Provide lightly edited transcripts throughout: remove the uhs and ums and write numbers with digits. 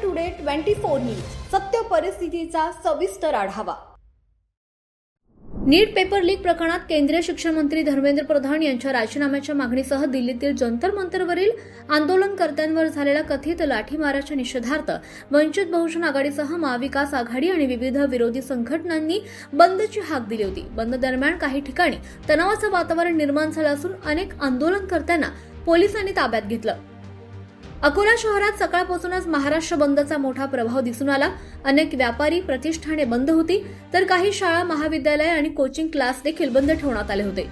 Today 24 news सत्य परिस्थितीचा सविस्तर आढावा। नीट पेपर लीक प्रकरणात केंद्रीय शिक्षण मंत्री धर्मेंद्र प्रधान यांच्या राजीनाम्याच्या मागणीसह दिल्लीतील जंतर मंतरवरील आंदोलनकर्त्यांवर झालेल्या कथित लाठीमाराच्या निषेधार्थ वंचित बहुजन आघाडीसह महाविकास आघाडी आणि विविध विरोधी संघटनांनी बंदची हाक दिली होती। बंद दरम्यान काही ठिकाणी तणावाचं वातावरण निर्माण झालं असून अनेक आंदोलनकर्त्यांना पोलिसांनी ताब्यात घेतलं। अकोला शहरात सकाळपासूनच महाराष्ट्र बंदचा मोठा प्रभाव दिसून आला। अनेक व्यापारी प्रतिष्ठाने बंद होती, तर काही शाळा, महाविद्यालय आणि कोचिंग क्लास देखील बंद ठेवण्यात आले होते।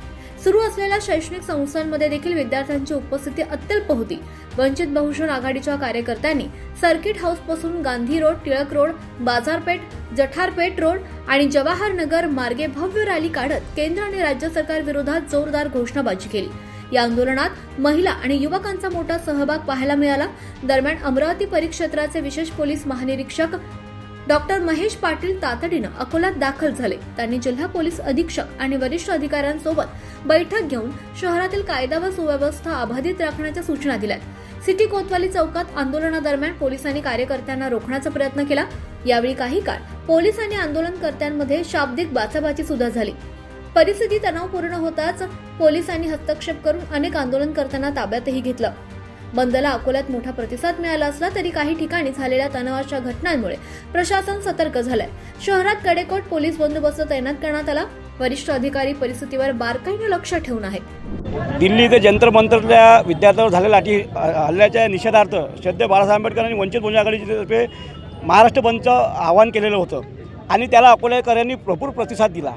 सुरू असलेल्या शैक्षणिक संस्थांमध्ये देखील विद्यार्थ्यांची उपस्थिती अत्यल्प होती। वंचित बहुजन आघाडीच्या कार्यकर्त्यांनी सर्किट हाऊसपासून गांधी रोड, टिळक रोड, बाजारपेठ, जठारपेठ रोड आणि जवाहर नगर मार्गे भव्य रॅली काढत केंद्र आणि राज्य सरकार विरोधात जोरदार घोषणाबाजी केली। या आंदोलनात महिला आणि युवकांचा मोठा सहभाग पाहायला मिळाला। दरम्यान अमरावती परिक्षेत्राचे विशेष पोलीस महानिरीक्षक डॉक्टर महेश पाटील तातडीनं अकोल्यात दाखल झाले। त्यांनी जिल्हा पोलीस अधीक्षक आणि वरिष्ठ अधिकाऱ्यांसोबत बैठक घेऊन शहरातील कायदा व सुव्यवस्था अबाधित राखण्याच्या सूचना दिल्या। सिटी कोतवाली चौकात आंदोलनादरम्यान पोलिसांनी कार्यकर्त्यांना रोखण्याचा प्रयत्न केला। यावेळी काही काळ पोलीस आणि आंदोलनकर्त्यांमध्ये शाब्दिक बाचाबाची सुद्धा झाली। परिस्थिती तणावपूर्ण होताच पोलिसांनी हस्तक्षेप करून अनेक आंदोलनकर्त्यांना ताब्यातही घेतलं। बंदला अकोल्यात मोठा प्रतिसाद मिळाला असला तरी काही ठिकाणी झालेल्या तणावाच्या घटनांमुळे प्रशासन सतर्क झालंय। शहरात कडेकोट पोलीस बंदोबस्त तैनात करण्यात आला। वरिष्ठ अधिकारी परिस्थितीवर बारकाईने लक्ष ठेवून आहेत। दिल्ली ते जंतर मंतरच्या विद्यार्थ्यांवर झालेल्या लाठी हल्ल्याच्या निषेधार्थ श्रद्धेय बाळासाहेब आंबेडकर आणि वंचित बहुजन आघाडीतर्फे महाराष्ट्र बंदचं आवाहन केलेलं होतं आणि त्याला अकोलेकरांनी भरपूर प्रतिसाद दिला।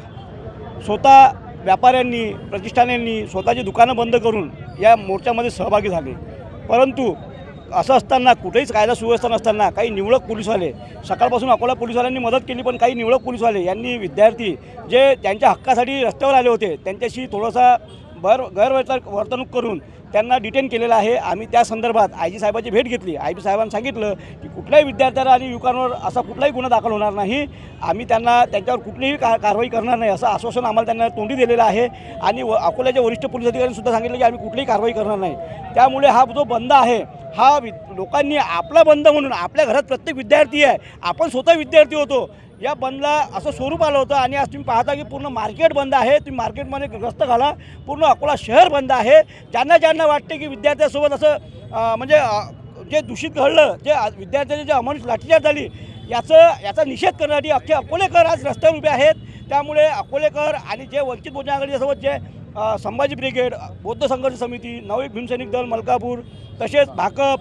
स्वतः व्यापाऱ्यांनी, प्रतिष्ठानांनी स्वतःची दुकानं बंद करून या मोर्चामध्ये सहभागी झाले। परंतु असं असताना कुठेच कायदा सुव्यवस्था नसताना काही निवडक पोलीसवाले, सकाळपासून अकोला पोलीसवाल्यांनी मदत केली, पण काही निवडक पोलीसवाले यांनी विद्यार्थी जे त्यांच्या हक्कासाठी रस्त्यावर आले होते त्यांच्याशी थोडासा गैरवर्तणूक करून त्यांना डिटेन केलेलं आहे। आम्ही त्या संदर्भात आयजी साहेबांची भेट घेतली। आयजी साहेबांनी सांगितलं की कुठल्याही विद्यार्थ्याला आणि युवकांवर असा कुठलाही गुन्हा दाखल होणार नाही, आम्ही त्यांच्यावर कुठलीही कारवाई करणार नाही असं आश्वासन आम्हाला त्यांना तोंडी दिलेलं आहे। आणि अकोल्याच्या वरिष्ठ पोलीस अधिकाऱ्यांनी सुद्धा सांगितलं की आम्ही कुठलीही कारवाई करणार नाही। त्यामुळे हा जो बंद आहे हा लोकांनी आपला बंद म्हणून, आपल्या घरात प्रत्येक विद्यार्थी आहे, आपण स्वतः विद्यार्थी होतो, या बंदला असं स्वरूप आलं होतं। आणि आज तुम्ही पाहता की पूर्ण मार्केट बंद आहे। तुम्ही मार्केटमध्ये ग्रस्त घाला, पूर्ण अकोला शहर बंद आहे। ज्यांना वाटते की विद्यार्थ्यांसोबत असं म्हणजे जे दूषित घडलं, जे विद्यार्थ्यांची जे अमानुष लाठीचार्ज झाली याचा निषेध करण्यासाठी अख्खे अकोलेकर आज रस्त्यावर उभे आहेत। त्यामुळे अकोलेकर आणि जे वंचित बहुजन आघाडीसोबत जे संभाजी ब्रिगेड, बौद्ध संघर्ष समिती, नवयुग भीमसैनिक दल मलकापूर, तसेच भाकप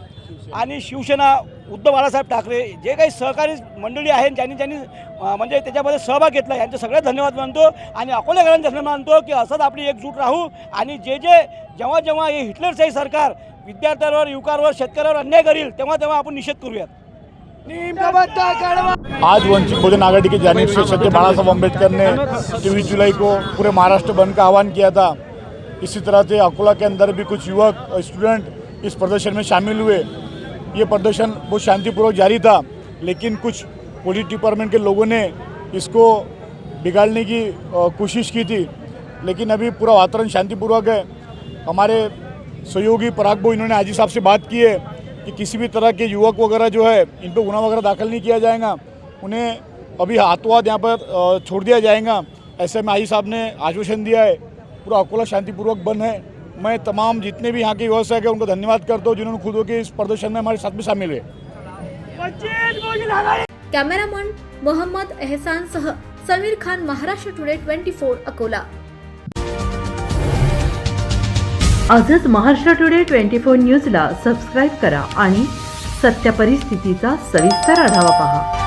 आणि शिवसेना, उद्धव बाळासाहेब ठाकरे जे काही सहकारी मंडळी आहेत ज्यांनी म्हणजे त्याच्यामध्ये सहभाग घेतला, यांचे सगळे धन्यवाद मानतो आणि अकोलेकरांचे धन्यवाद मानतो की असंच आपली एकजूट राहू। आणि जेव्हा हे हिटलरशाही सरकार विद्यार्थ्यांवर, युवकांवर, शेतकऱ्यांवर अन्याय करील तेव्हा आपण निषेध करूयात। आज वंचित बहुजन आघाड़ी की जानिब से श्रद्धेय बाळासाहेब अम्बेडकर ने 23 जुलाई को पूरे महाराष्ट्र बंद का आह्वान किया था। इसी तरह से अकोला के अंदर भी कुछ युवक, स्टूडेंट इस प्रदर्शन में शामिल हुए। ये प्रदर्शन बहुत शांतिपूर्वक जारी था, लेकिन कुछ पुलिस डिपार्टमेंट के लोगों ने इसको बिगाड़ने की कोशिश की थी, लेकिन अभी पूरा वातावरण शांतिपूर्वक है। हमारे सहयोगी पराग भाई इन्होंने आजी साहब से बात की है कि किसी भी तरह के युवक वगैरह जो है इन पर गुनाह वगैरह दाखिल नहीं किया जाएगा, उन्हें अभी हाथों हाथ यहाँ पर छोड़ दिया जाएगा। ऐसे में आजी साहब ने आश्वासन दिया है। पूरा अकोला शांतिपूर्वक बंद है। मैं तमाम जितने भी यहाँ के व्यवसायिक हैं उनको धन्यवाद करता हूँ जिन्होंने खुद होकर इस प्रदर्शन में हमारे साथ में शामिल है। कॅमेरामन मोहम्मद एहसान सह समीर खान, महाराष्ट्र टुडे 24 अकोला। आजच महाराष्ट्र टुडे 24 न्यूजला सबस्क्राईब करा आणि सत्य परिस्थितीचा सविस्तर आढावा पहा।